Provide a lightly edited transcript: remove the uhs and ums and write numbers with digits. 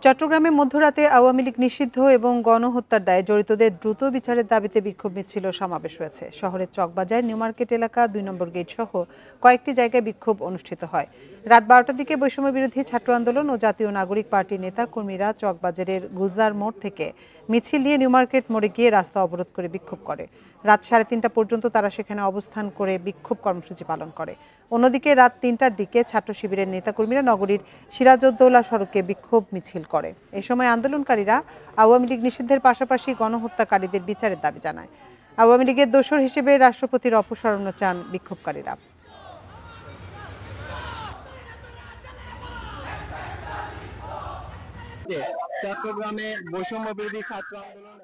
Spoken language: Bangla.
চট্টগ্রামে মধ্যরাতে আওয়ামী লীগ নিষিদ্ধ এবং গণহত্যার দায়ে জড়িতদের দ্রুত বিচারের দাবিতে বিক্ষোভ মিছিল ও সমাবেশ হয়েছে। শহরের চকবাজার, নিউ মার্কেট এলাকা, ২ নম্বর গেট সহ কয়েকটি জায়গায় বিক্ষোভ অনুষ্ঠিত হয়। রাত ১২টার দিকে বৈষম্য বিরোধী ছাত্র আন্দোলন ও জাতীয় নাগরিক পার্টির নেতা কর্মীরা চকবাজারের গুলজার মোড় থেকে মিছিল নিয়ে নিউ মার্কেট মোড়ে গিয়ে রাস্তা অবরোধ করে বিক্ষোভ করে। রাত ৩:৩০ পর্যন্ত তারা সেখানে অবস্থান করে বিক্ষোভ কর্মসূচি পালন করে। অন্যদিকে রাত ৩টার দিকে ছাত্র শিবিরের নেতাকর্মীরা নগরীর সিরাজউদ্দৌলা সড়কে বিক্ষোভ মিছিল করে। এ সময় আন্দোলনকারীরা আওয়ামী লীগ নিষিদ্ধের পাশাপাশি গণহত্যাকারীদের বিচারের দাবি জানায়। আওয়ামী লীগের দোসর হিসেবে রাষ্ট্রপতির অপসারণও চান বিক্ষোভকারীরা। চট্টগ্রামে বৈষম্য বিরোধী ছাত্র আন্দোলন